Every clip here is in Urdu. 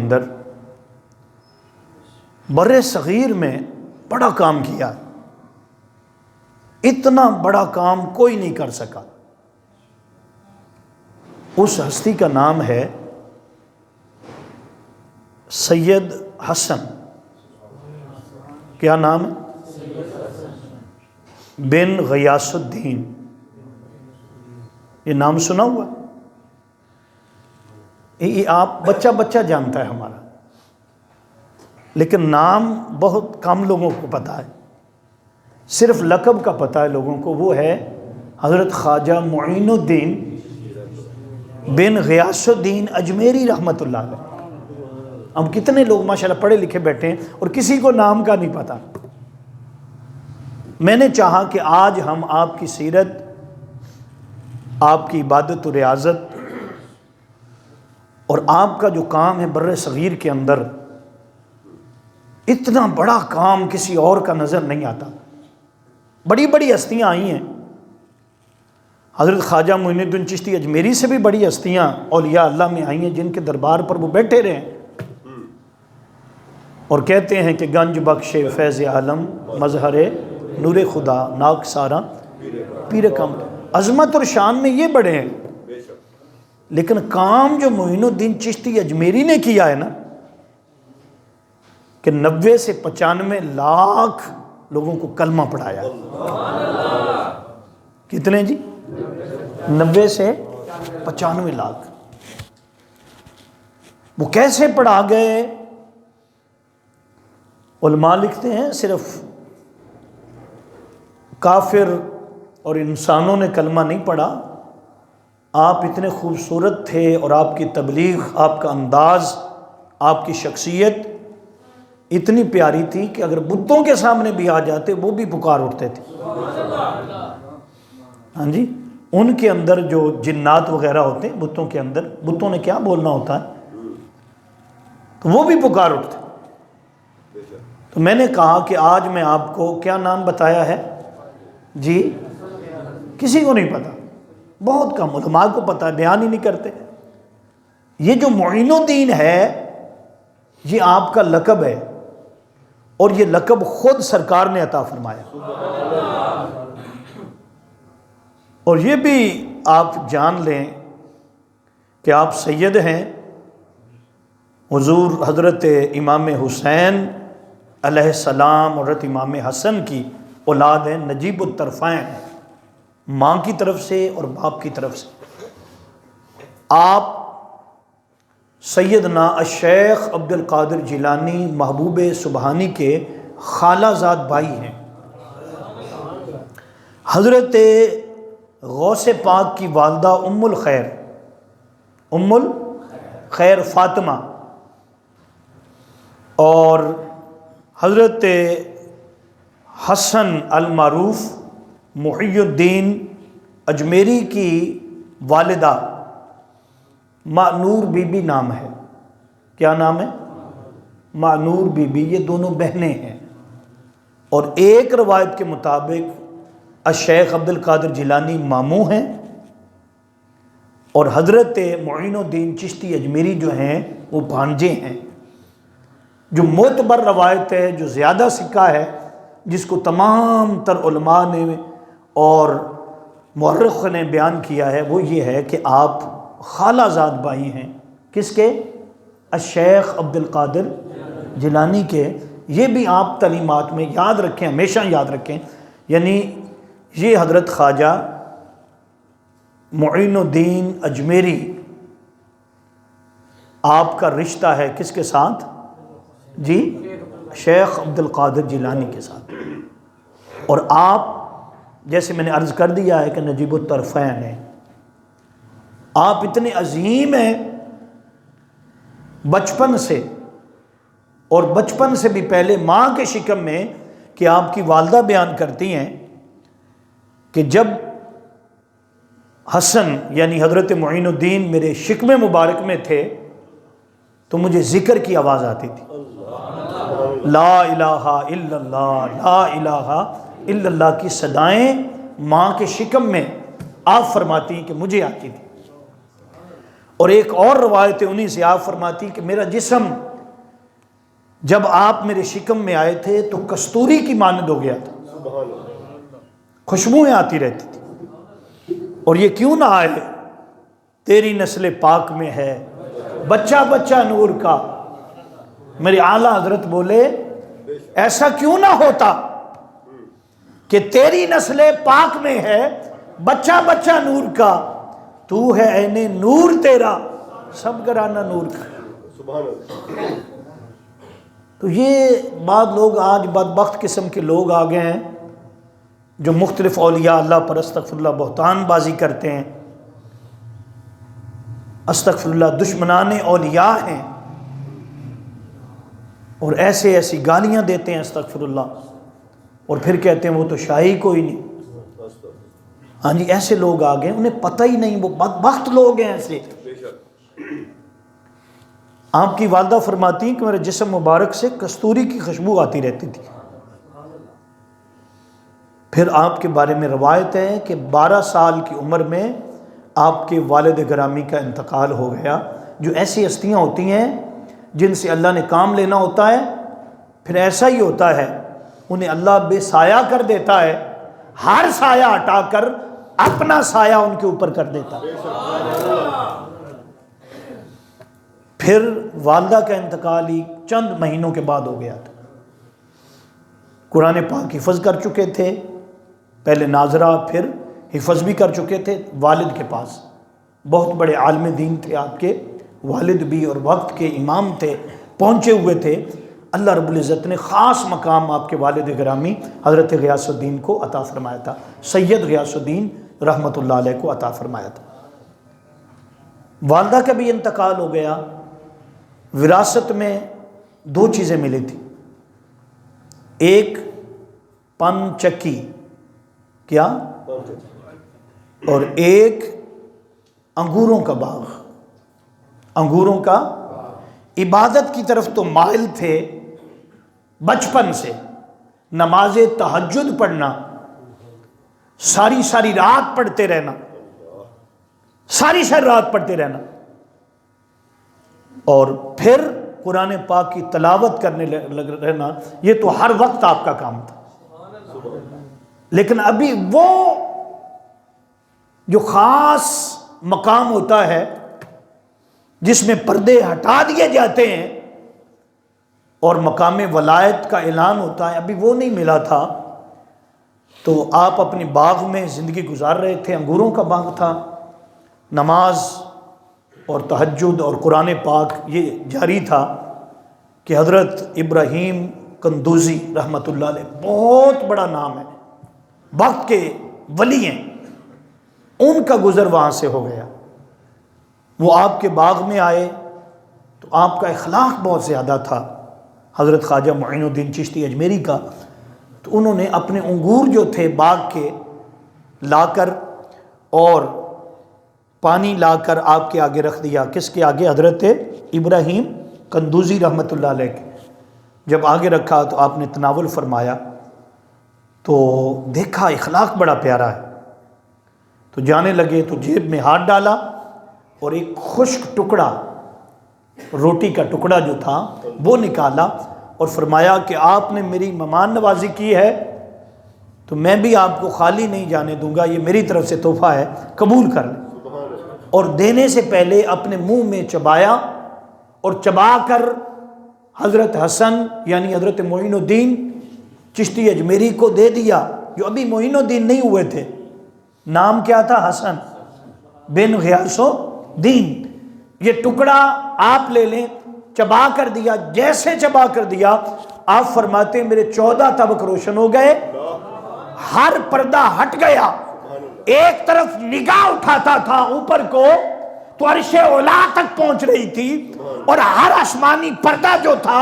اندر بر صغیر میں بڑا کام کیا، اتنا بڑا کام کوئی نہیں کر سکا۔ اس ہستی کا نام ہے سید حسن، کیا نام ہے؟ بن غیاث الدین، یہ نام سنا ہوا؟ یہ آپ بچہ جانتا ہے ہمارا، لیکن نام بہت کم لوگوں کو پتہ ہے، صرف لقب کا پتہ ہے لوگوں کو، وہ ہے حضرت خواجہ معین الدین بن غیاث الدین اجمیری رحمۃ اللہ علیہ۔ ہم کتنے لوگ ماشاءاللہ پڑھے لکھے بیٹھے ہیں اور کسی کو نام کا نہیں پتہ۔ میں نے چاہا کہ آج ہم آپ کی سیرت، آپ کی عبادت و ریاضت اور آپ کا جو کام ہے بر صغیر کے اندر، اتنا بڑا کام کسی اور کا نظر نہیں آتا۔ بڑی بڑی ہستیاں آئی ہیں، حضرت خواجہ معین الدین چشتی اجمیری سے بھی بڑی ہستیاں اولیاء اللہ میں آئی ہیں، جن کے دربار پر وہ بیٹھے رہے اور کہتے ہیں کہ گنج بخش فیض عالم مظہر نور خدا ناک سارا پیر کم، عظمت اور شان میں یہ بڑے ہیں، لیکن کام جو معین الدین چشتی اجمیری نے کیا ہے نا، کہ 90 سے 95 لاکھ لوگوں کو کلمہ پڑھایا۔ کتنے جی؟ 90 سے 95 لاکھ۔ وہ کیسے پڑھا گئے؟ علماء لکھتے ہیں صرف کافر اور انسانوں نے کلمہ نہیں پڑھا، آپ اتنے خوبصورت تھے اور آپ کی تبلیغ، آپ کا انداز، آپ کی شخصیت اتنی پیاری تھی کہ اگر بتوں کے سامنے بھی آ جاتے وہ بھی پکار اٹھتے تھے۔ ہاں جی، ان کے اندر جو جنات وغیرہ ہوتے ہیں بتوں کے اندر، بتوں نے کیا بولنا ہوتا ہے، تو وہ بھی پکار اٹھتے۔ تو میں نے کہا کہ آج میں آپ کو کیا نام بتایا ہے جی؟ کسی کو نہیں پتا، بہت کم علماء کو پتا ہے، بیان ہی نہیں کرتے۔ یہ جو معین الدین ہے یہ آپ کا لقب ہے، اور یہ لقب خود سرکار نے عطا فرمایا۔ اور یہ بھی آپ جان لیں کہ آپ سید ہیں، حضور حضرت امام حسین علیہ السلام اور حضرت امام حسن کی اولاد ہیں، نجیب الطرفین، ماں کی طرف سے اور باپ کی طرف سے۔ آپ سیدنا الشیخ عبد القادر جیلانی محبوب سبحانی کے خالہ زاد بھائی ہیں۔ حضرت غوث پاک کی والدہ ام الخیر فاطمہ اور حضرت حسن المعروف محی الدین اجمیری کی والدہ معنور بی بی نام ہے۔ کیا نام ہے؟ معنور بی بی، یہ دونوں بہنیں ہیں۔ اور ایک روایت کے مطابق الشیخ عبد القادر جیلانی ماموں ہیں، اور حضرت معین الدین چشتی اجمیری جو ہیں وہ بھانجے ہیں۔ جو معتبر روایت ہے، جو زیادہ سکہ ہے، جس کو تمام تر علماء نے اور مورخ نے بیان کیا ہے، وہ یہ ہے کہ آپ خالہ زاد بھائی ہیں۔ کس کے؟ الشیخ عبد القادر جیلانی کے۔ یہ بھی آپ تعلیمات میں یاد رکھیں، ہمیشہ یاد رکھیں، یعنی یہ حضرت خواجہ معین الدین اجمیری، آپ کا رشتہ ہے کس کے ساتھ جی؟ شیخ عبد القادر جیلانی کے ساتھ۔ اور آپ جیسے میں نے عرض کر دیا ہے کہ نجیب الطرفین ہیں، آپ اتنے عظیم ہیں بچپن سے، اور بچپن سے بھی پہلے ماں کے شکم میں، کہ آپ کی والدہ بیان کرتی ہیں کہ جب حسن یعنی حضرت معین الدین میرے شکم مبارک میں تھے تو مجھے ذکر کی آواز آتی تھی، لا الہ الا اللہ، لا الہ الا اللہ کی صدائیں ماں کے شکم میں آپ فرماتی ہیں کہ مجھے آتی تھی۔ اور ایک اور روایت انہی سے آپ فرماتی کہ میرا جسم جب آپ میرے شکم میں آئے تھے تو کستوری کی مانند ہو گیا تھا، خوشبوئیں آتی رہتی تھی، اور یہ کیوں نہ آئے، تیری نسل پاک میں ہے بچہ بچہ نور کا۔ میرے اعلیٰ حضرت بولے ایسا کیوں نہ ہوتا کہ تیری نسل پاک میں ہے بچہ بچہ نور کا، تو ہے عین نور تیرا سب گرانہ نور کا۔ سبحان اللہ۔ تو یہ بعض لوگ آج بدبخت قسم کے لوگ آ گئے ہیں جو مختلف اولیاء اللہ پر استغفر اللہ بہتان بازی کرتے ہیں، استغفر اللہ دشمنان اولیاء ہیں، اور ایسے ایسی گالیاں دیتے ہیں استغفر اللہ، اور پھر کہتے ہیں وہ تو شاہی کوئی نہیں۔ ہاں جی، ایسے لوگ آ گئے، انہیں پتہ ہی نہیں، وہ بدبخت لوگ ہیں ایسے۔ آپ کی والدہ فرماتی ہیں کہ میرے جسم مبارک سے کستوری کی خوشبو آتی رہتی تھی۔ پھر آپ کے بارے میں روایت ہے کہ 12 سال کی عمر میں آپ کے والد گرامی کا انتقال ہو گیا۔ جو ایسی ہستیاں ہوتی ہیں جن سے اللہ نے کام لینا ہوتا ہے، پھر ایسا ہی ہوتا ہے، انہیں اللہ بے سایہ کر دیتا ہے، ہر سایہ ہٹا کر اپنا سایہ ان کے اوپر کر دیتا ہے۔ پھر والدہ کا انتقال ہی چند مہینوں کے بعد ہو گیا تھا۔ قرآن پاک حفظ کر چکے تھے، پہلے ناظرہ پھر حفظ بھی کر چکے تھے والد کے پاس، بہت بڑے عالم دین تھے آپ کے والد بھی، اور وقت کے امام تھے، پہنچے ہوئے تھے۔ اللہ رب العزت نے خاص مقام آپ کے والد گرامی حضرت غیاث الدین کو عطا فرمایا تھا، سید غیاث الدین رحمۃ اللہ علیہ کو عطا فرمایا تھا۔ والدہ کا بھی انتقال ہو گیا۔ وراثت میں 2 چیزیں ملی تھی، ایک پن چکی، کیا، اور ایک انگوروں کا باغ۔ انگوروں کا، عبادت کی طرف تو مائل تھے بچپن سے، نماز تہجد پڑھنا، ساری ساری رات پڑھتے رہنا، ساری ساری رات پڑھتے رہنا، اور پھر قرآن پاک کی تلاوت کرنے رہنا، یہ تو ہر وقت آپ کا کام تھا۔ لیکن ابھی وہ جو خاص مقام ہوتا ہے جس میں پردے ہٹا دیے جاتے ہیں اور مقام ولایت کا اعلان ہوتا ہے، ابھی وہ نہیں ملا تھا۔ تو آپ اپنی باغ میں زندگی گزار رہے تھے، انگوروں کا باغ تھا، نماز اور تہجد اور قرآن پاک یہ جاری تھا کہ حضرت ابراہیم قندوزی رحمۃ اللہ علیہ، بہت بڑا نام ہے، وقت کے ولی ہیں، ان کا گزر وہاں سے ہو گیا۔ وہ آپ کے باغ میں آئے تو آپ کا اخلاق بہت زیادہ تھا حضرت خواجہ معین الدین چشتی اجمیری کا، تو انہوں نے اپنے انگور جو تھے باغ کے لا کر اور پانی لا کر آپ کے آگے رکھ دیا۔ کس کے آگے؟ حضرت ابراہیم قندوزی رحمۃ اللہ علیہ کے۔ جب آگے رکھا تو آپ نے تناول فرمایا، تو دیکھا اخلاق بڑا پیارا ہے، تو جانے لگے تو جیب میں ہاتھ ڈالا اور ایک خشک ٹکڑا، روٹی کا ٹکڑا جو تھا وہ نکالا اور فرمایا کہ آپ نے میری مہمان نوازی کی ہے تو میں بھی آپ کو خالی نہیں جانے دوں گا، یہ میری طرف سے تحفہ ہے، قبول کر لیں۔ اور دینے سے پہلے اپنے منہ میں چبایا اور چبا کر حضرت حسن یعنی حضرت معین الدین چشتی اجمیری کو دے دیا، جو ابھی معین الدین نہیں ہوئے تھے، نام کیا تھا؟ حسن بن غیاث الدین۔ یہ ٹکڑا آپ لے لیں، چبا کر دیا، جیسے چبا کر دیا آپ فرماتے ہیں میرے 14 طبق روشن ہو گئے، ہر پردہ ہٹ گیا، ایک طرف نگاہ اٹھاتا تھا اوپر کو تو عرش اولا تک پہنچ رہی تھی، اور ہر آسمانی پردہ جو تھا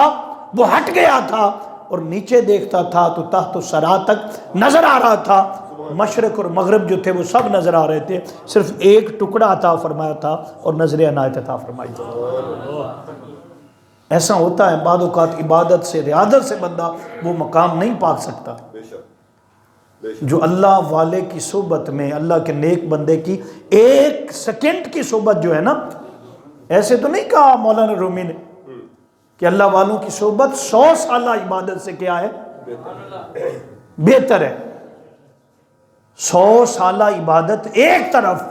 وہ ہٹ گیا تھا، اور نیچے دیکھتا تھا تو تحت و سرا تک نظر آ رہا تھا، مشرق اور مغرب جو تھے وہ سب نظر آ رہے تھے، صرف ایک ٹکڑا عطا فرمایا تھا اور نظر عنایت عطا فرمائی تھی۔ ایسا ہوتا ہے بعض اوقات عبادت سے ریاضت سے بندہ وہ مقام نہیں پا سکتا جو اللہ والے کی صحبت میں، اللہ کے نیک بندے کی ایک سیکنڈ کی صحبت جو ہے نا ایسے تو نہیں کہا مولانا رومی نے کہ اللہ والوں کی صحبت 100 سالہ عبادت سے کیا ہے؟ بہتر ہے۔ 100 سالہ عبادت ایک طرف،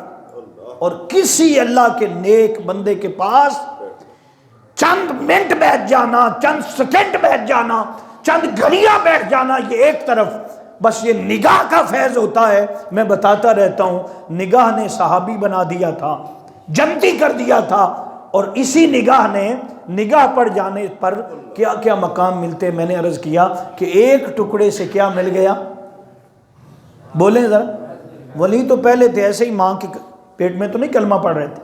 اور کسی اللہ کے نیک بندے کے پاس چند منٹ بیٹھ جانا، چند سیکنڈ بیٹھ جانا، چند گھڑیاں بیٹھ جانا، یہ ایک طرف۔ بس یہ نگاہ کا فیض ہوتا ہے۔ میں بتاتا رہتا ہوں، نگاہ نے صحابی بنا دیا تھا، جنتی کر دیا تھا، اور اسی نگاہ نے نگاہ پڑ جانے پر کیا کیا مقام ملتے۔ میں نے عرض کیا کہ ایک ٹکڑے سے کیا مل گیا؟ بولیں ذرا۔ ولی تو پہلے تھے، ایسے ہی ماں کے پیٹ میں تو نہیں کلمہ پڑھ رہے تھے،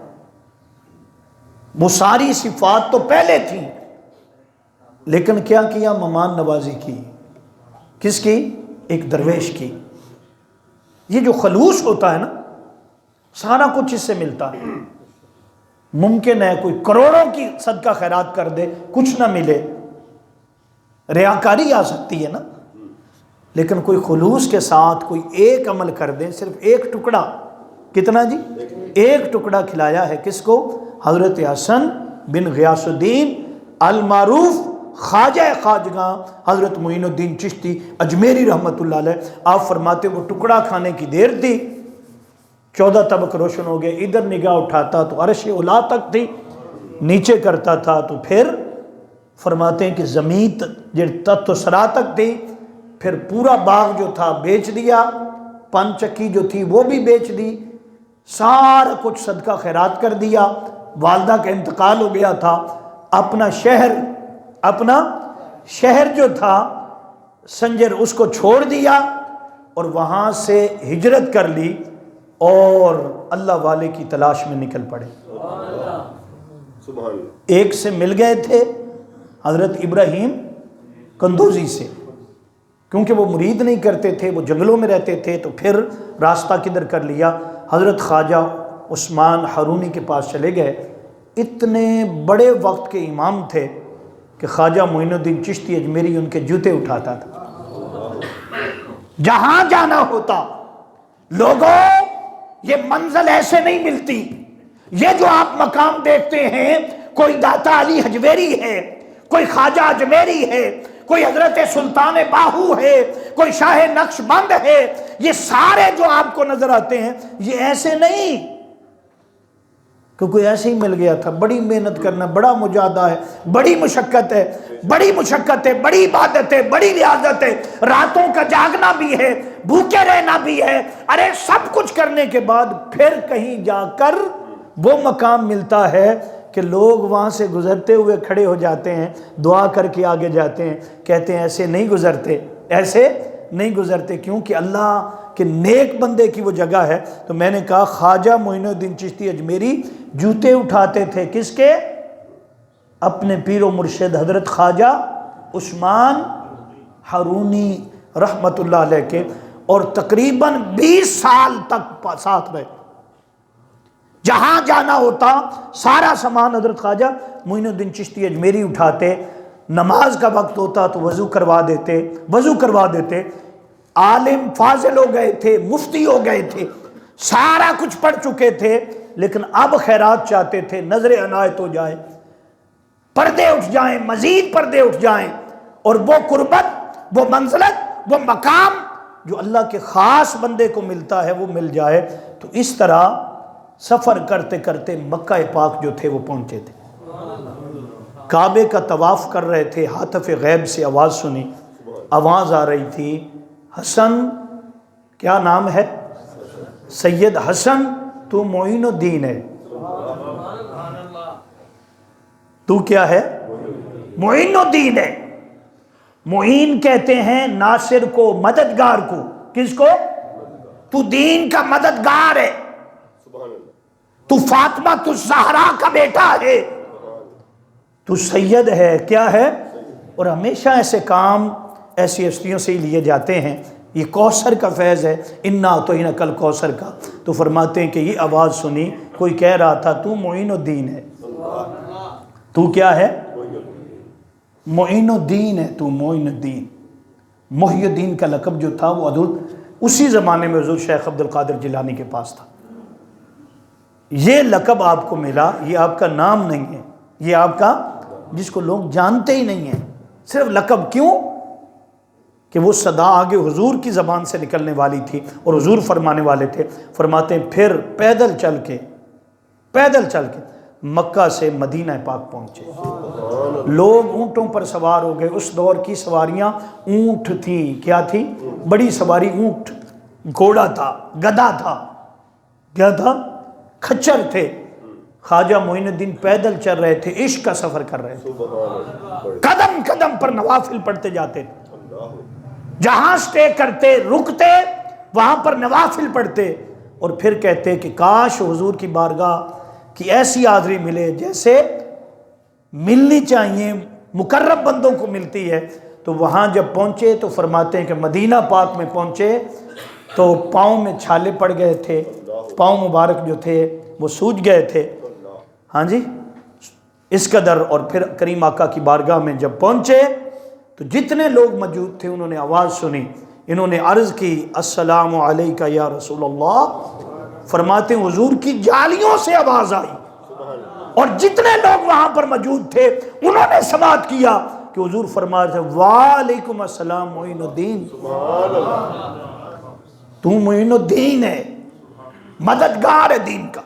وہ ساری صفات تو پہلے تھیں، لیکن کیا کیا؟ مہمان نوازی کی۔ کس کی؟ ایک درویش کی۔ یہ جو خلوص ہوتا ہے نا، سارا کچھ اس سے ملتا ہے۔ ممکن ہے کوئی کروڑوں کی صدقہ خیرات کر دے، کچھ نہ ملے، ریاکاری آ سکتی ہے نا، لیکن کوئی خلوص کے ساتھ کوئی ایک عمل کر دے، صرف ایک ٹکڑا، کتنا جی؟ ایک ٹکڑا کھلایا ہے کس کو؟ حضرت حسن بن غیاث الدین المعروف خواجہ خواجگاں حضرت معین الدین چشتی اجمیری رحمت اللہ علیہ۔ آپ فرماتے وہ ٹکڑا کھانے کی دیر تھی، 14 طبق روشن ہو گئے، ادھر نگاہ اٹھاتا تو عرش اولا تک تھی، نیچے کرتا تھا تو پھر فرماتے ہیں کہ زمین تت و سرا تک تھی، پھر پورا باغ جو تھا بیچ دیا، پن چکی جو تھی وہ بھی بیچ دی، سارا کچھ صدقہ خیرات کر دیا۔ والدہ کا انتقال ہو گیا تھا، اپنا شہر جو تھا سنجر اس کو چھوڑ دیا اور وہاں سے ہجرت کر لی اور اللہ والے کی تلاش میں نکل پڑے۔ سبحان اللہ۔ ایک سے مل گئے تھے حضرت ابراہیم کندوزی سے، کیونکہ وہ مرید نہیں کرتے تھے، وہ جنگلوں میں رہتے تھے، تو پھر راستہ کدھر کر لیا؟ حضرت خواجہ عثمان ہارونی کے پاس چلے گئے۔ اتنے بڑے وقت کے امام تھے کہ خواجہ معین الدین چشتی اجمیری ان کے جوتے اٹھاتا تھا۔ جہاں جانا ہوتا، لوگوں یہ منزل ایسے نہیں ملتی، یہ جو آپ مقام دیکھتے ہیں، کوئی داتا علی حجویری ہے، کوئی خواجہ اجمیری ہے، کوئی حضرت سلطان باہو ہے، کوئی شاہ نقش بند ہے، یہ سارے جو آپ کو نظر آتے ہیں یہ ایسے نہیں کہ کوئی ایسے ہی مل گیا تھا۔ بڑی محنت کرنا، بڑا مجاہدہ ہے، بڑی مشقت ہے، بڑی عبادت ہے، بڑی ریاضت ہے، راتوں کا جاگنا بھی ہے، بھوکے رہنا بھی ہے، ارے سب کچھ کرنے کے بعد پھر کہیں جا کر وہ مقام ملتا ہے کہ لوگ وہاں سے گزرتے ہوئے کھڑے ہو جاتے ہیں، دعا کر کے آگے جاتے ہیں، کہتے ہیں ایسے نہیں گزرتے، ایسے نہیں گزرتے، کیونکہ اللہ کہ نیک بندے کی وہ جگہ ہے۔ تو میں نے کہا خواجہ معین الدین چشتی اجمیری جوتے اٹھاتے تھے کس کے؟ اپنے پیر و مرشد حضرت خواجہ عثمان ہارونی رحمت اللہ علیہ کے، اور تقریباً 20 سال تک ساتھ رہے۔ جہاں جانا ہوتا سارا سامان حضرت خواجہ معین الدین چشتی اجمیری اٹھاتے، نماز کا وقت ہوتا تو وضو کروا دیتے۔ عالم فاضل ہو گئے تھے، مفتی ہو گئے تھے، سارا کچھ پڑھ چکے تھے، لیکن اب خیرات چاہتے تھے، نظر عنایت ہو جائے، پردے اٹھ جائیں، مزید پردے اٹھ جائیں، اور وہ قربت، وہ منزلت، وہ مقام جو اللہ کے خاص بندے کو ملتا ہے وہ مل جائے۔ تو اس طرح سفر کرتے کرتے مکہ پاک جو تھے وہ پہنچے تھے، کعبے کا طواف کر رہے تھے، ہاتف غیب سے آواز سنی، آواز آ رہی تھی، حسن، کیا نام ہے؟ سید حسن، تو معین الدین ہے۔ تو کیا ہے؟ معین الدین ہے۔ معین کہتے ہیں ناصر کو، مددگار کو۔ کس کو؟ تو دین کا مددگار ہے، تو فاطمہ تو زہرا کا بیٹا ہے، تو سید ہے، کیا ہے؟ اور ہمیشہ ایسے کام ایسی ہستیوں سے ہی لیے جاتے ہیں۔ یہ کوثر کا فیض ہے، انا اعطیناک الکوثر کا۔ تو فرماتے ہیں کہ یہ آواز سنی، کوئی کہہ رہا تھا تو معین الدین ہے۔ تو کیا ہے؟ معین الدین ہے، تو معین الدین۔ محی الدین کا لقب جو تھا وہ حضور اسی زمانے میں حضور شیخ عبد القادر جیلانی کے پاس تھا۔ یہ لقب آپ کو ملا، یہ آپ کا نام نہیں ہے، یہ آپ کا جس کو لوگ جانتے ہی نہیں ہیں، صرف لقب۔ کیوں؟ کہ وہ صدا آگے حضور کی زبان سے نکلنے والی تھی اور حضور فرمانے والے تھے، فرماتے ہیں پھر پیدل چل کے مکہ سے مدینہ پاک پہنچے۔ لوگ اونٹوں پر سوار ہو گئے، اس دور کی سواریاں اونٹ تھیں۔ کیا تھی؟ بڑی سواری اونٹ، گھوڑا تھا، گدھا تھا، کیا تھا؟ کھچر تھے۔ خواجہ معین الدین پیدل چل رہے تھے، عشق کا سفر کر رہے تھے، قدم قدم پر نوافل پڑھتے جاتے تھے، جہاں سٹے کرتے رکتے وہاں پر نوافل پڑھتے، اور پھر کہتے کہ کاش حضور کی بارگاہ کی ایسی حاضری ملے جیسے ملنی چاہیے، مقرب بندوں کو ملتی ہے۔ تو وہاں جب پہنچے تو فرماتے ہیں کہ مدینہ پاک میں پہنچے تو پاؤں میں چھالے پڑ گئے تھے، پاؤں مبارک جو تھے وہ سوج گئے تھے، ہاں جی اس قدر۔ اور پھر کریم آقا کی بارگاہ میں جب پہنچے تو جتنے لوگ موجود تھے انہوں نے آواز سنی، انہوں نے عرض کی السلام علیکہ یا رسول اللہ۔ فرماتے ہیں حضور کی جالیوں سے آواز آئی، اور جتنے لوگ وہاں پر موجود تھے انہوں نے سماعت کیا کہ حضور فرما رہے تھے وعلیکم السلام معین الدین، تو معین الدین ہے، مددگار ہے دین کا،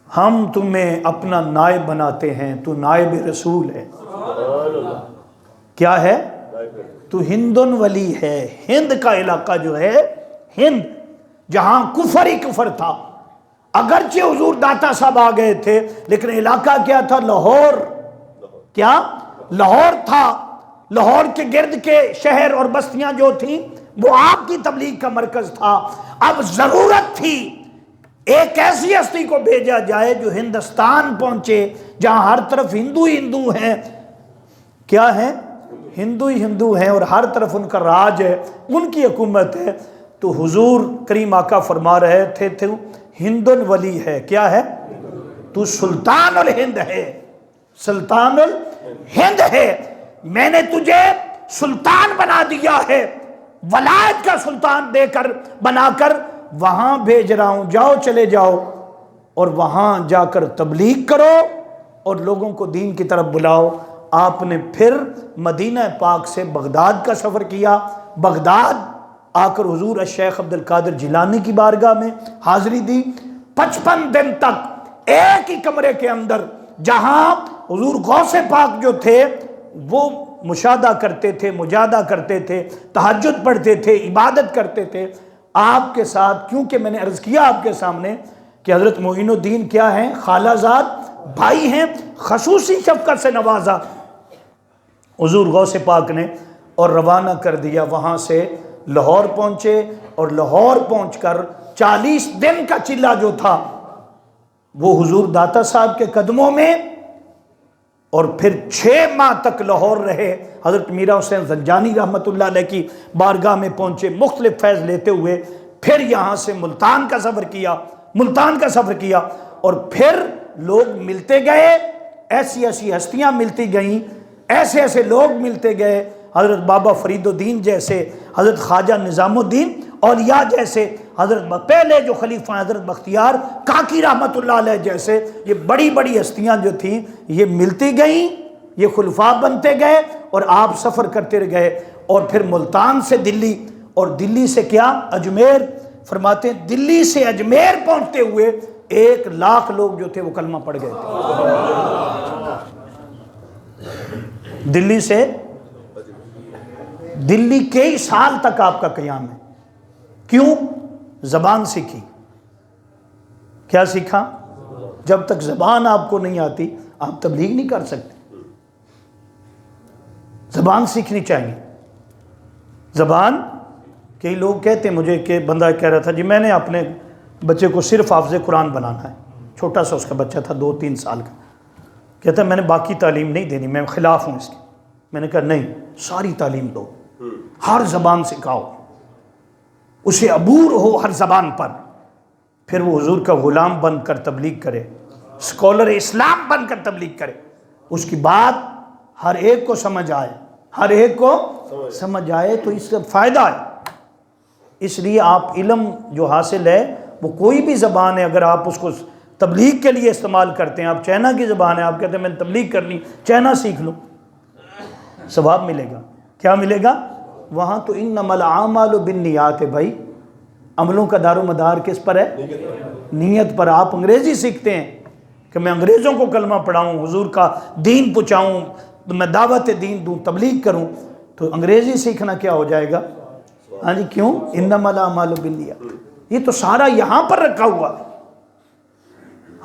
ہم تمہیں اپنا نائب بناتے ہیں، تو نائب رسول ہے۔ کیا ہے؟ تو ہندن ولی ہے۔ ہند کا علاقہ جو ہے، ہند جہاں کفر ہی کفر تھا، اگرچہ حضور داتا صاحب آ گئے تھے لیکن علاقہ کیا تھا؟ لاہور۔ کیا؟ لاہور تھا۔ لاہور کے گرد کے شہر اور بستیاں جو تھیں وہ آپ کی تبلیغ کا مرکز تھا۔ اب ضرورت تھی ایک ایسی ہستی کو بھیجا جائے جو ہندوستان پہنچے جہاں ہر طرف ہندو ہی ہندو ہیں۔ کیا ہیں؟ ہندو ہی ہندو ہیں، اور ہر طرف ان کا راج ہے، ان کی حکومت ہے۔ تو حضور کریم آقا فرما رہے تھے تو ہندن ولی ہے۔ کیا ہے؟ تو سلطان الہند ہے، سلطان الہند ہے، میں نے تجھے سلطان بنا دیا ہے، ولایت کا سلطان دے کر بنا کر وہاں بھیج رہا ہوں، جاؤ چلے جاؤ اور وہاں جا کر تبلیغ کرو اور لوگوں کو دین کی طرف بلاؤ۔ آپ نے پھر مدینہ پاک سے بغداد کا سفر کیا، بغداد آ کر حضور الشیخ عبد القادر جیلانی کی بارگاہ میں حاضری دی۔ 55 دن تک ایک ہی کمرے کے اندر، جہاں حضور غوث پاک جو تھے وہ مشاہدہ کرتے تھے، مجاہدہ کرتے تھے، تہجد پڑھتے تھے، عبادت کرتے تھے، آپ کے ساتھ، کیونکہ میں نے عرض کیا آپ کے سامنے کہ حضرت معین الدین کیا ہیں؟ خالہ زاد بھائی ہیں، خصوصی شفقت سے نوازا حضور غوث پاک نے اور روانہ کر دیا۔ وہاں سے لاہور پہنچے، اور لاہور پہنچ کر 40 دن کا چلہ جو تھا وہ حضور داتا صاحب کے قدموں میں، اور پھر 6 ماہ تک لاہور رہے۔ حضرت میرا حسین زنجانی رحمت اللہ علیہ کی بارگاہ میں پہنچے مختلف فیض لیتے ہوئے، پھر یہاں سے ملتان کا سفر کیا، اور پھر لوگ ملتے گئے، ایسی ایسی ہستیاں ملتی گئیں، ایسے ایسے لوگ ملتے گئے، حضرت بابا فرید الدین جیسے، حضرت خواجہ نظام الدین اولیاء جیسے، حضرت پہلے جو خلیفہ حضرت بختیار کاکی رحمت اللہ علیہ جیسے، یہ بڑی بڑی ہستیاں جو تھیں یہ ملتی گئیں، یہ خلفاء بنتے گئے، اور آپ سفر کرتے رہ گئے۔ اور پھر ملتان سے دلی، اور دلی سے کیا؟ اجمیر۔ فرماتے ہیں دلی سے اجمیر پہنچتے ہوئے 1 لاکھ لوگ جو تھے وہ کلمہ پڑھ گئے تھے۔ دلی سے دلی کئی سال تک آپ کا قیام ہے۔ کیوں؟ زبان سیکھی۔ کیا سیکھا؟ جب تک زبان آپ کو نہیں آتی آپ تبلیغ نہیں کر سکتے۔ زبان سیکھنی چاہیے۔ زبان، کئی لوگ کہتے ہیں مجھے، کہ بندہ کہہ رہا تھا جی میں نے اپنے بچے کو صرف حافظ قرآن بنانا ہے، چھوٹا سا اس کا بچہ تھا 2-3 سال کا، کہتا ہے میں نے باقی تعلیم نہیں دینی، میں خلاف ہوں اس کی۔ میں نے کہا نہیں، ساری تعلیم دو، ہر زبان سکھاؤ، اسے عبور ہو ہر زبان پر، پھر وہ حضور کا غلام بن کر تبلیغ کرے، اسکالر اسلام بن کر تبلیغ کرے، اس کی بات ہر ایک کو سمجھ آئے، ہر ایک کو سمجھ آئے، تو اس سے فائدہ ہے۔ اس لیے آپ علم جو حاصل ہے وہ کوئی بھی زبان ہے اگر آپ اس کو تبلیغ کے لیے استعمال کرتے ہیں، آپ چائنا کی زبان ہے، آپ کہتے ہیں میں نے تبلیغ کرنی، چائنا سیکھ لوں، ثواب ملے گا۔ کیا ملے گا؟ وہاں تو انما الاعمال بالنیات ہے بھائی، عملوں کا دار و مدار کس پر ہے؟ نیت پر۔ آپ انگریزی سیکھتے ہیں کہ میں انگریزوں کو کلمہ پڑھاؤں، حضور کا دین پہنچاؤں، میں دعوت دین دوں، تبلیغ کروں، تو انگریزی سیکھنا کیا ہو جائے گا؟ ہاں جی، کیوں؟ انما الاعمال بالنیات۔ یہ تو سارا یہاں پر رکھا ہوا ہے۔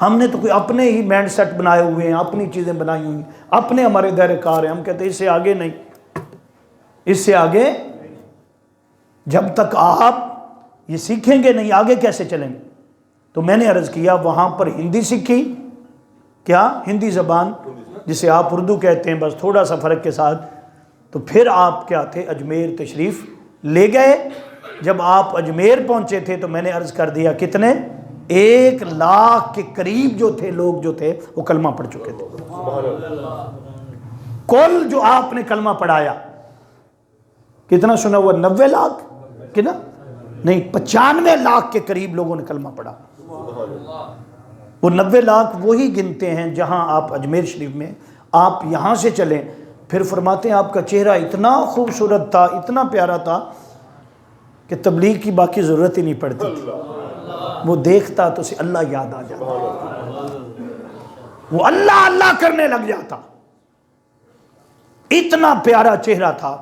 ہم نے تو کوئی اپنے ہی مائنڈ سیٹ بنائے ہوئے ہیں، اپنی چیزیں بنائی ہوئی ہیں، اپنے ہمارے دائرے کار ہیں، ہم کہتے ہیں اس سے آگے نہیں، اس سے آگے جب تک آپ یہ سیکھیں گے نہیں آگے کیسے چلیں گے؟ تو میں نے عرض کیا وہاں پر ہندی سیکھی، کیا ہندی زبان جسے آپ اردو کہتے ہیں بس تھوڑا سا فرق کے ساتھ، تو پھر آپ کیا تھے اجمیر تشریف لے گئے۔ جب آپ اجمیر پہنچے تھے تو میں نے عرض کر دیا کتنے 1,00,000 کے قریب جو تھے لوگ جو تھے وہ کلمہ پڑھ چکے تھے۔ کل جو آپ نے کلمہ پڑھایا کتنا سنا ہوا؟ 90 لاکھ کتنا؟ نہیں 95 لاکھ کے قریب لوگوں نے کلمہ پڑھا۔ وہ 90 لاکھ وہی گنتے ہیں جہاں آپ اجمیر شریف میں، آپ یہاں سے چلیں پھر فرماتے ہیں آپ کا چہرہ اتنا خوبصورت تھا، اتنا پیارا تھا کہ تبلیغ کی باقی ضرورت ہی نہیں پڑتی تھی، وہ دیکھتا تو اسے اللہ یاد آ جاتا، وہ اللہ اللہ کرنے لگ جاتا، اتنا پیارا چہرہ تھا،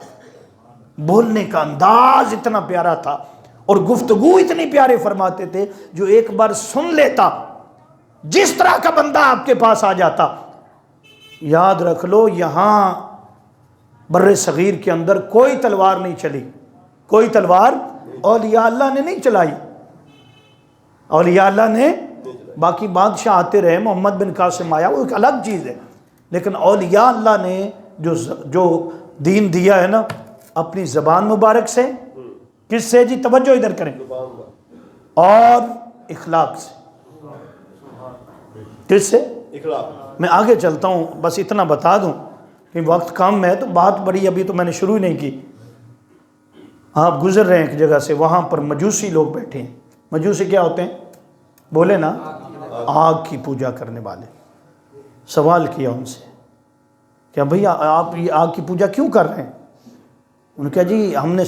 بولنے کا انداز اتنا پیارا تھا، اور گفتگو اتنی پیارے فرماتے تھے جو ایک بار سن لیتا جس طرح کا بندہ آپ کے پاس آ جاتا۔ یاد رکھ لو یہاں بر صغیر کے اندر کوئی تلوار نہیں چلی، کوئی تلوار اولیاء اللہ نے نہیں چلائی، اولیاء اللہ نے، باقی بادشاہ آتے رہے، محمد بن قاسم آیا، وہ ایک الگ چیز ہے، لیکن اولیاء اللہ نے جو دین دیا ہے نا اپنی زبان مبارک سے، کس سے جی؟ توجہ ادھر کریں، اور اخلاق سے۔ کس سے؟ اخلاق۔ میں آگے چلتا ہوں، بس اتنا بتا دوں کہ وقت کم ہے تو بات بڑی ابھی تو میں نے شروع ہی نہیں کی۔ آپ گزر رہے ہیں ایک جگہ سے، وہاں پر مجوسی لوگ بیٹھے ہیں۔ مجوسی کیا ہوتے ہیں؟ بولے نا، آگ کی پوجا کرنے والے۔ سوال کیا ان سے کیا بھئی آپ یہ آگ کی پوجا کیوں کر رہے ہیں؟ انہوں نے کہا جی ہم نے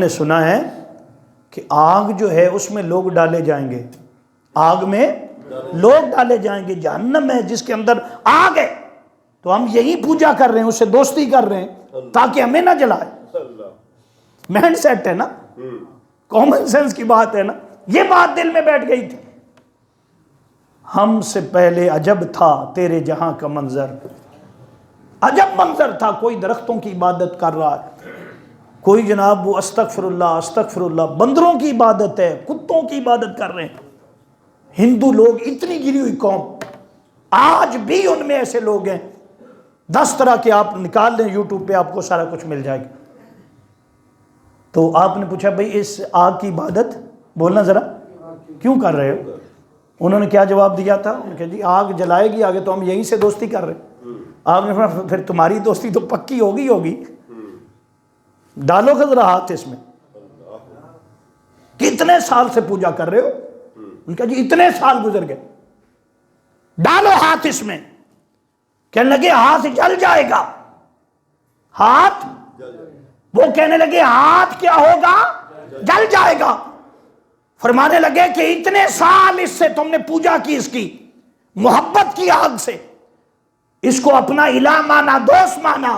سنا ہے کہ آگ جو ہے اس میں لوگ ڈالے جائیں گے، آگ میں لوگ ڈالے جائیں گے، جہنم ہے جس کے اندر آگ ہے، تو ہم یہی پوجا کر رہے ہیں، اس سے دوستی کر رہے ہیں تاکہ ہمیں نہ جلائے۔ مائنڈ سیٹ ہے نا، کامن سینس کی بات ہے نا، یہ بات دل میں بیٹھ گئی تھی۔ ہم سے پہلے عجب تھا تیرے جہاں کا منظر، عجب منظر تھا، کوئی درختوں کی عبادت کر رہا ہے، کوئی جناب وہ استغفر اللہ بندروں کی عبادت ہے، کتوں کی عبادت کر رہے ہیں۔ ہندو لوگ اتنی گری ہوئی قوم، آج بھی ان میں ایسے لوگ ہیں 10 طرح کے، آپ نکال لیں یوٹیوب پہ آپ کو سارا کچھ مل جائے گا۔ تو آپ نے پوچھا بھئی اس آگ کی عبادت بولنا ذرا کیوں کر رہے ہو؟ انہوں نے کیا جواب دیا تھا؟ انہوں نے کہا جی آگ جلائے گی آگے تو ہم یہیں سے دوستی کر رہے ہیں۔ آپ نے فرمایا پھر تمہاری دوستی تو پکی ہوگی، ڈالو گا ذرا ہاتھ اس میں، کتنے سال سے پوجا کر رہے ہو؟ ان کا جی اتنے سال گزر گئے، ڈالو ہاتھ اس میں، کہنے لگے ہاتھ جل جائے گا، ہاتھ، وہ کہنے لگے ہاتھ کیا ہوگا؟ جل جائے گا۔ فرمانے لگے کہ اتنے سال اس سے تم نے پوجا کی، اس کی محبت کی آگ سے، اس کو اپنا الہ مانا، دوست مانا،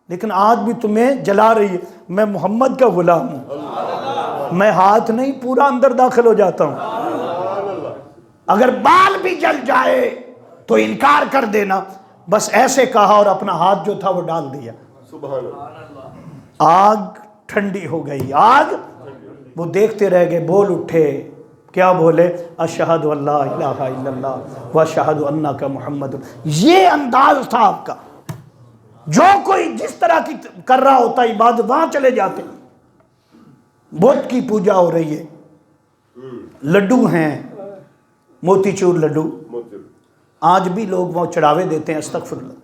لیکن آج بھی تمہیں جلا رہی ہے۔ میں محمد کا غلام ہوں، میں ہاتھ نہیں پورا اندر داخل ہو جاتا ہوں، اگر بال بھی جل جائے تو انکار کر دینا، بس ایسے کہا اور اپنا ہاتھ جو تھا وہ ڈال دیا۔ سبحان اللہ۔ آگ ٹھنڈی ہو گئی، آگ، وہ دیکھتے رہ گئے، بول اٹھے، کیا بولے؟ اشہد ان لا الہ الا اللہ واشہد انک محمد۔ یہ انداز تھا آپ کا، جو کوئی جس طرح کی کر رہا ہوتا عبادت وہاں چلے جاتے۔ بت کی پوجا ہو رہی ہے، لڈو ہیں، موتی چور لڈو، آج بھی لوگ وہ چڑھاوے دیتے ہیں، استغفر اللہ،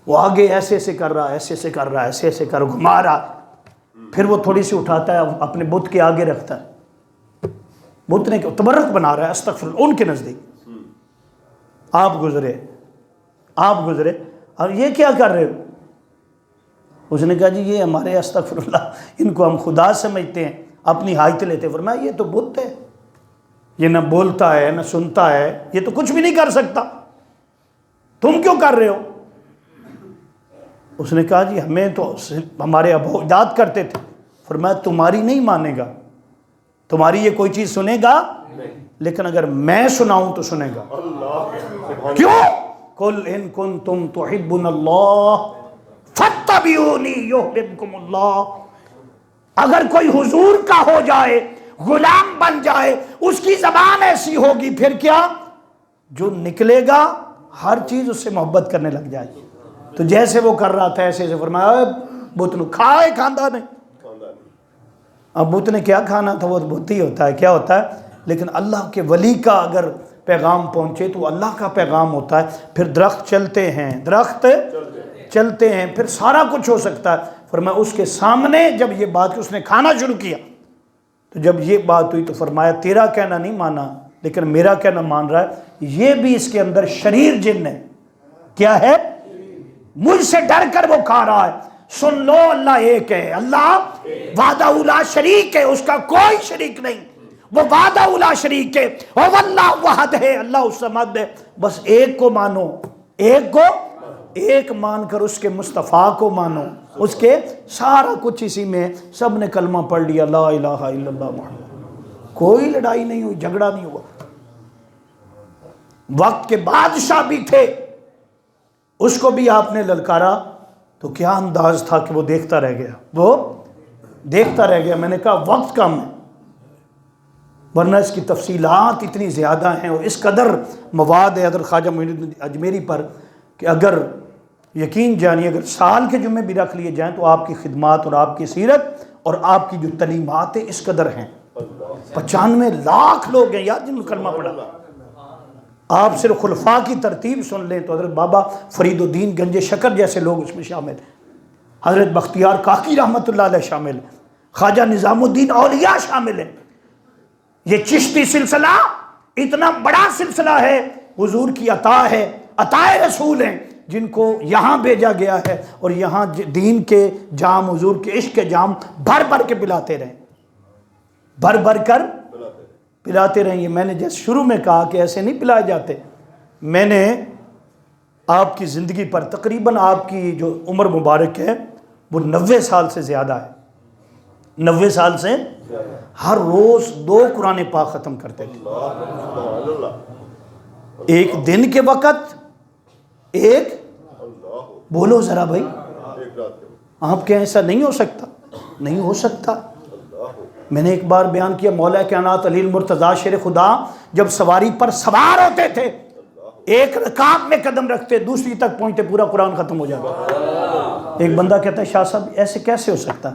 وہ آگے ایسے ایسے کر رہا، ایسے ایسے کر رہا، ایسے ایسے کر گھما رہا، پھر وہ تھوڑی سی اٹھاتا ہے اپنے بت کے آگے رکھتا ہے، بت نے تبرک بنا رہا ہے استغفر اللہ ان کے نزدیک. آپ گزرے اور یہ کیا کر رہے ہو؟ اس نے کہا جی یہ ہمارے استغفر اللہ ان کو ہم خدا سمجھتے ہیں, اپنی حاجت لیتے. فرمایا یہ تو بت ہے, یہ نہ بولتا ہے نہ سنتا ہے, یہ تو کچھ بھی نہیں کر سکتا, تم کیوں کر رہے ہو؟ اس نے کہا جی ہمیں تو ہمارے ابو اجداد کرتے تھے. فرمایا تمہاری نہیں مانے گا, تمہاری یہ کوئی چیز سنے گا لیکن اگر میں سناؤں تو سنے گا. کیوں؟ قل ان کنتم تحبون اللہ فاتبعونی یحببکم اللہ. اگر کوئی حضور کا ہو جائے, غلام بن جائے, اس کی زبان ایسی ہوگی, پھر کیا جو نکلے گا ہر چیز اس سے محبت کرنے لگ جائے گی. تو جیسے وہ کر رہا تھا ایسے فرمایا بت نے کھائے کھاندہ نے. اب بت نے کیا کھانا تھا, وہ بت ہی ہوتا ہے, کیا ہوتا ہے, لیکن اللہ کے ولی کا اگر پیغام پہنچے تو اللہ کا پیغام ہوتا ہے. پھر درخت چلتے ہیں, درخت چلتے ہیں, پھر سارا کچھ ہو سکتا ہے. فرمایا اس کے سامنے جب یہ بات اس نے کھانا شروع کیا تو جب یہ بات ہوئی تو فرمایا تیرا کہنا نہیں مانا لیکن میرا کہنا مان رہا ہے. یہ بھی اس کے اندر شریر جن ہے. کیا ہے؟ مجھ سے ڈر کر وہ کھا رہا ہے. سن لو اللہ ایک ہے, اللہ وحدہ لا شریک ہے, اس کا کوئی شریک نہیں, وہ وحدہ لا شریک ہے, واللہ وحد ہے, اللہ الصمد ہے. بس ایک کو مانو, ایک کو ایک مان کر اس کے مصطفیٰ کو مانو, اس کے سارا کچھ اسی میں. سب نے کلمہ پڑھ لیا لا الہ الا اللہ محمد. کوئی لڑائی نہیں ہوئی, جھگڑا نہیں ہوا. وقت کے بادشاہ بھی تھے, اس کو بھی آپ نے للکارا تو کیا انداز تھا کہ وہ دیکھتا رہ گیا, وہ دیکھتا رہ گیا. میں نے کہا وقت کم ہے, ورنہ اس کی تفصیلات اتنی زیادہ ہیں اور اس قدر مواد ہے حضرت خواجہ معین الدین اجمیری پر کہ اگر یقین جانیے اگر سال کے جمعے بھی رکھ لیے جائیں تو آپ کی خدمات اور آپ کی سیرت اور آپ کی جو تعلیمات ہیں اس قدر ہیں. 95 لاکھ لوگ ہیں یار جن کو کلمہ پڑھا. آپ صرف خلفاء کی ترتیب سن لیں تو حضرت بابا فرید الدین گنج شکر جیسے لوگ اس میں شامل ہیں, حضرت بختیار کاکی رحمۃ اللہ علیہ شامل ہیں, خواجہ نظام الدین اولیاء شامل ہیں. یہ چشتی سلسلہ اتنا بڑا سلسلہ ہے, حضور کی عطا ہے, عطائے رسول ہیں جن کو یہاں بھیجا گیا ہے اور یہاں دین کے جام, حضور کے عشق کے جام بھر بھر کے پلاتے رہیں, بھر بھر کر پلاتے رہیں. میں نے جیسے شروع میں کہا کہ ایسے نہیں پلائے جاتے. میں نے آپ کی زندگی پر تقریباً آپ کی جو عمر مبارک ہے وہ 90 سال سے زیادہ ہے. 90 سال سے ہر روز 2 قرآن پاک ختم کرتے تھے, ایک دن کے وقت, ایک بولو ذرا بھائی, آپ کے ایسا نہیں ہو سکتا, نہیں ہو سکتا. میں نے ایک بار بیان کیا مولا کائنات علی المرتضیٰ شیر خدا جب سواری پر سوار ہوتے تھے ایک رکعت میں قدم رکھتے دوسری تک پہنچتے پورا قرآن ختم ہو جاتا. ایک بندہ کہتا ہے شاہ صاحب ایسے کیسے ہو سکتا؟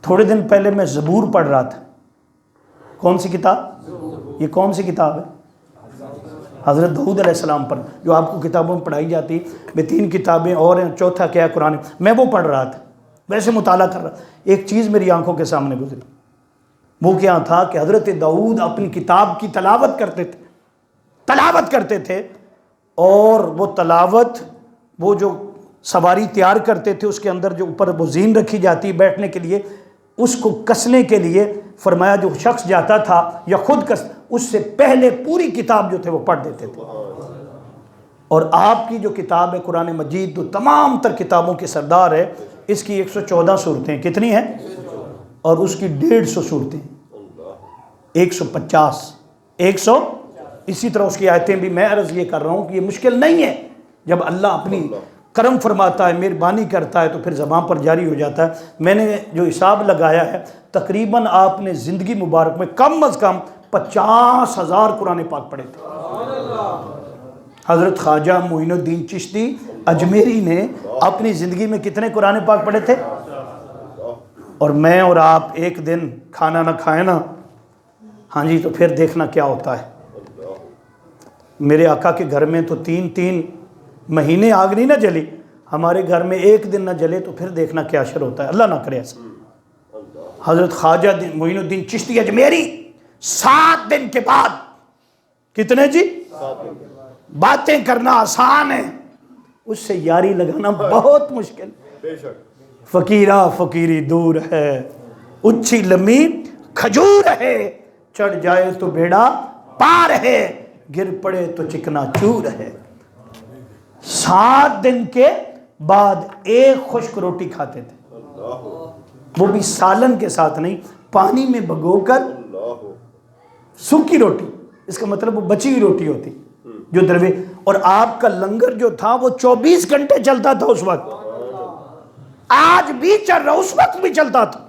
تھوڑے دن پہلے میں زبور پڑھ رہا تھا. کون سی کتاب؟ یہ کون سی کتاب ہے؟ حضرت داؤد علیہ السلام پر جو آپ کو کتابوں میں پڑھائی جاتی. میں 3 کتابیں اور ہیں, چوتھا کیا ہے قرآن. میں وہ پڑھ رہا تھا, ویسے مطالعہ کر رہا. ایک چیز میری آنکھوں کے سامنے گزری. وہ کیا تھا کہ حضرت داؤد اپنی کتاب کی تلاوت کرتے تھے اور وہ تلاوت, وہ جو سواری تیار کرتے تھے اس کے اندر جو اوپر وہ زین رکھی جاتی بیٹھنے کے لیے, اس کو کسنے کے لیے فرمایا جو شخص جاتا تھا یا خود کس, اس سے پہلے پوری کتاب جو تھے وہ پڑھ دیتے تھے. اور آپ کی جو کتاب ہے قرآن مجید تو تمام تر کتابوں کے سردار ہے. اس کی 114 صورتیں کتنی ہیں اور اس کی 150 صورتیں 150 100. اسی طرح اس کی آیتیں بھی. میں عرض یہ کر رہا ہوں کہ یہ مشکل نہیں ہے, جب اللہ اپنی کرم فرماتا ہے, مہربانی کرتا ہے تو پھر زبان پر جاری ہو جاتا ہے. میں نے جو حساب لگایا ہے تقریباً آپ نے زندگی مبارک میں کم از کم 50,000 قرآن پاک پڑھے تھے. حضرت خواجہ معین الدین چشتی اجمیری نے اپنی زندگی میں کتنے قرآن پاک پڑھے تھے؟ اور میں اور آپ ایک دن کھانا نہ کھائیں نا, ہاں جی, تو پھر دیکھنا کیا ہوتا ہے. میرے آقا کے گھر میں تو 3 مہینے آگ نہیں نہ جلی, ہمارے گھر میں ایک دن نہ جلے تو پھر دیکھنا کیا اشر ہوتا ہے. اللہ نہ کرے ایسا. حضرت خواجہ معین الدین چشتی اجمیری 7 دن کے بعد، کتنے جی؟ باتیں کرنا آسان ہے، اس سے یاری لگانا بہت مشکل۔ بے شک فقیرہ فقیری دور ہے، اچھی لمبی کھجور ہے، چڑھ جائے تو بیڑا پار ہے، گر پڑے تو چکنا چور ہے۔ 7 دن کے بعد ایک خشک روٹی کھاتے تھے، وہ بھی سالن کے ساتھ نہیں، پانی میں بھگو کر سوکھی روٹی، اس کا مطلب وہ بچی ہوئی روٹی ہوتی جو دروے، اور آپ کا لنگر جو تھا وہ 24 گھنٹے چلتا تھا اس وقت، آج بھی چل رہا، اس وقت بھی چلتا تھا۔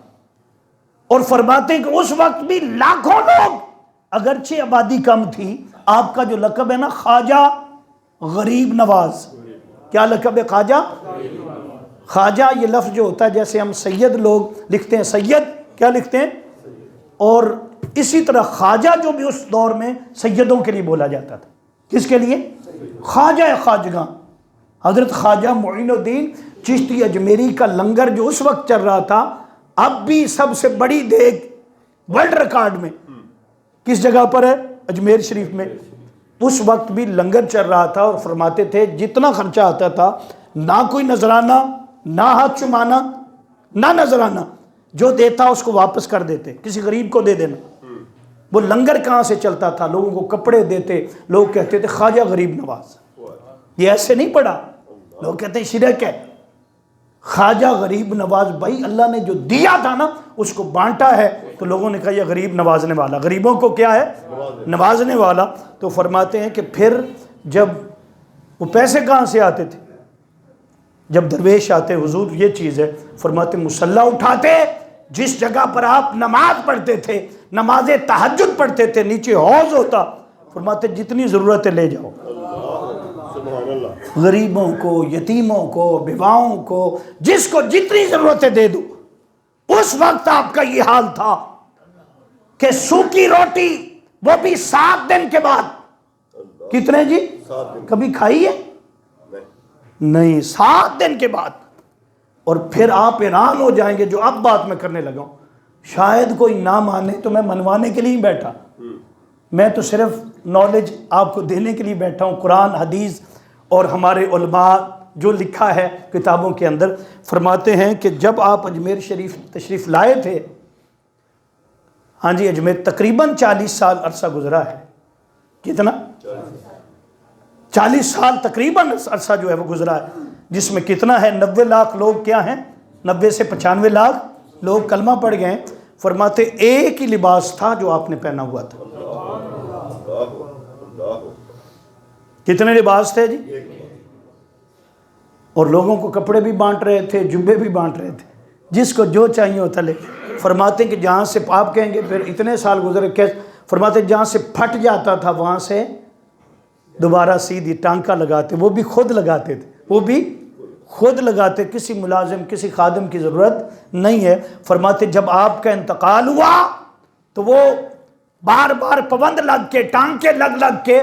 اور فرماتے ہیں کہ اس وقت بھی لاکھوں لوگ، اگرچہ آبادی کم تھی، آپ کا جو لقب ہے نا خواجہ غریب نواز، کیا لقب ہے خواجہ؟ خواجہ یہ لفظ جو ہوتا ہے، جیسے ہم سید لوگ لکھتے ہیں، سید کیا لکھتے ہیں، اور اسی طرح خواجہ جو بھی اس دور میں سیدوں کے لیے بولا جاتا تھا، کس کے لیے؟ خواجہ خواجگاں۔ حضرت خواجہ معین الدین چشتی اجمیری کا لنگر جو اس وقت چل رہا تھا، اب بھی سب سے بڑی دیگ ورلڈ ریکارڈ میں کس جگہ پر ہے؟ اجمیر شریف میں۔ اس وقت بھی لنگر چل رہا تھا، اور فرماتے تھے جتنا خرچہ آتا تھا، نہ کوئی نذرانہ، نہ ہاتھ چمانا، نہ نذرانہ، جو دیتا اس کو واپس کر دیتے، کسی غریب کو دے دینا۔ وہ لنگر کہاں سے چلتا تھا، لوگوں کو کپڑے دیتے، لوگ کہتے تھے خواجہ غریب نواز، یہ ایسے نہیں پڑھا، لوگ کہتے ہیں شرک ہے۔ خواجہ غریب نواز، بھائی اللہ نے جو دیا تھا نا اس کو بانٹا ہے، تو لوگوں نے کہا یہ غریب نوازنے والا، غریبوں کو کیا ہے؟ نوازنے والا۔ تو فرماتے ہیں کہ پھر جب وہ پیسے کہاں سے آتے تھے؟ جب درویش آتے، حضور یہ چیز ہے، فرماتے مصلی اٹھاتے، جس جگہ پر آپ نماز پڑھتے تھے، نماز تہجد پڑھتے تھے، نیچے حوض ہوتا، فرماتے جتنی ضرورت ہے لے جاؤ، سبحان اللہ، غریبوں کو، یتیموں کو، بیواؤں کو، جس کو جتنی ضرورتیں دے دو۔ اس وقت آپ کا یہ حال تھا کہ سوکھی روٹی، وہ بھی 7 دن کے بعد، کتنے جی؟ 7 دن، کبھی کھائی ہے؟ نہیں، 7 دن کے بعد۔ اور پھر آپ حیران ہو جائیں گے، جو اب بات میں کرنے لگا ہوں، شاید کوئی نہ مانے تو میں منوانے کے لیے ہی بیٹھا، میں تو صرف نالج آپ کو دینے کے لیے بیٹھا ہوں، قرآن حدیث اور ہمارے علماء جو لکھا ہے کتابوں کے اندر۔ فرماتے ہیں کہ جب آپ اجمیر شریف تشریف لائے تھے، ہاں جی، اجمیر تقریباً 40 سال عرصہ گزرا ہے، کتنا؟ 40 سال تقریباً عرصہ جو ہے وہ گزرا ہے، جس میں کتنا ہے؟ 90 لاکھ لوگ کیا ہیں؟ 90 سے 95 لاکھ لوگ کلمہ پڑھ گئے ہیں۔ فرماتے ایک ہی لباس تھا جو آپ نے پہنا ہوا تھا، کتنے لباس تھے جی؟ اور لوگوں کو کپڑے بھی بانٹ رہے تھے، جبے بھی بانٹ رہے تھے، جس کو جو چاہیے ہوتا لے۔ فرماتے کہ جہاں سے آپ کہیں گے پھر اتنے سال گزرے، کیسے؟ فرماتے جہاں سے پھٹ جاتا تھا وہاں سے دوبارہ سیدھی ٹانکا لگاتے، وہ بھی خود لگاتے تھے، وہ بھی خود لگاتے، کسی ملازم کسی خادم کی ضرورت نہیں ہے۔ فرماتے جب آپ کا انتقال ہوا تو وہ بار بار پابند لگ کے، ٹانکے لگ لگ کے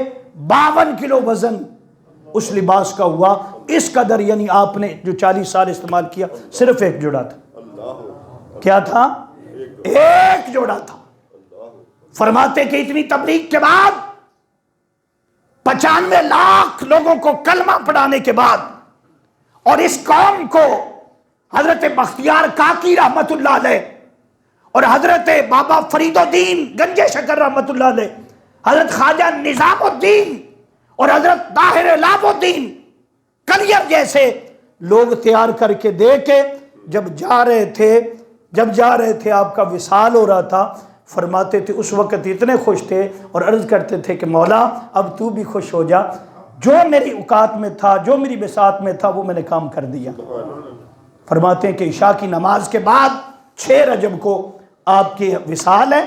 52 کلو وزن اس لباس کا ہوا، اس قدر، یعنی آپ نے جو 40 سال استعمال کیا صرف ایک جوڑا تھا۔ کیا تھا؟ ایک جوڑا تھا۔ فرماتے کہ اتنی تبلیغ کے بعد، 95 لاکھ لوگوں کو کلمہ پڑھانے کے بعد، اور اس قوم کو حضرت بختیار کاکی رحمت اللہ علیہ، اور حضرت بابا فرید الدین گنج شکر رحمت اللہ علیہ، حضرت خواجہ نظام الدین اور حضرت طاہر لاب الدین کلیر جیسے لوگ تیار کر کے دے کے جب جا رہے تھے آپ کا وصال ہو رہا تھا، فرماتے تھے اس وقت اتنے خوش تھے اور عرض کرتے تھے کہ مولا اب تو بھی خوش ہو جا، جو میری اوقات میں تھا، جو میری بساط میں تھا، وہ میں نے کام کر دیا۔ فرماتے ہیں کہ عشاء کی نماز کے بعد 6 رجب کو آپ کے وصال ہے،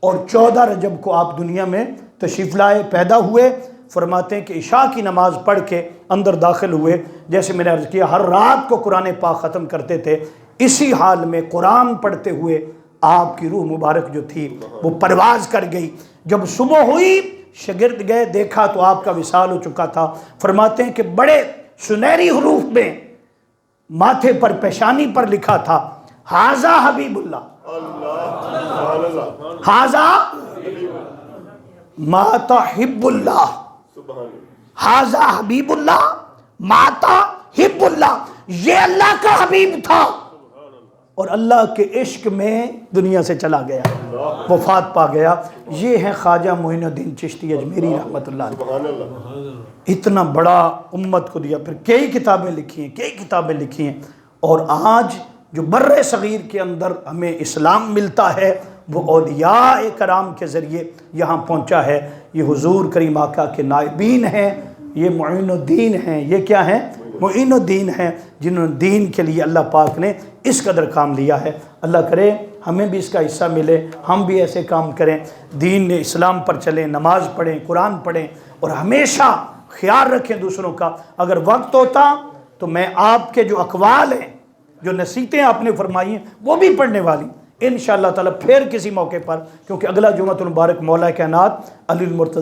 اور 14 رجب کو آپ دنیا میں تشریف لائے، پیدا ہوئے۔ فرماتے ہیں کہ عشاء کی نماز پڑھ کے اندر داخل ہوئے، جیسے میں نے عرض کیا ہر رات کو قرآن پاک ختم کرتے تھے، اسی حال میں قرآن پڑھتے ہوئے آپ کی روح مبارک جو تھی وہ پرواز کر گئی۔ جب صبح ہوئی، شاگرد گئے، دیکھا تو آپ کا وصال ہو چکا تھا۔ فرماتے ہیں کہ بڑے سنہری حروف میں ماتھے پر، پیشانی پر لکھا تھا، ھذا حبیب اللہ، ھذا ماتا حب اللہ، سبحان اللہ، حاذا حبیب اللہ، ماتا حب اللہ، یہ اللہ کا حبیب تھا اور اللہ کے عشق میں دنیا سے چلا گیا، وفات پا گیا۔ یہ ہے خواجہ معین الدین چشتی اجمیری رحمۃ اللہ علیہ۔ سبحان اللہ، اتنا بڑا امت کو دیا، پھر کئی کتابیں لکھی ہیں اور آج جو بر صغیر کے اندر ہمیں اسلام ملتا ہے وہ اولیاء کرام کے ذریعے یہاں پہنچا ہے۔ یہ حضور کریم آقا کے نائبین ہیں، یہ معین الدین ہیں، یہ کیا ہیں؟ معین الدین ہیں، جنہوں نے دین کے لیے اللہ پاک نے اس قدر کام لیا ہے۔ اللہ کرے ہمیں بھی اس کا حصہ ملے، ہم بھی ایسے کام کریں، دین اسلام پر چلیں، نماز پڑھیں، قرآن پڑھیں اور ہمیشہ خیال رکھیں دوسروں کا۔ اگر وقت ہوتا تو میں آپ کے جو اقوال ہیں، جو نصیحتیں آپ نے فرمائی ہیں، وہ بھی پڑھنے والی انشاءاللہ تعالی پھر کسی موقع پر، کیونکہ اگلا جمعہ المبارک مولا کائنات علی المرتضی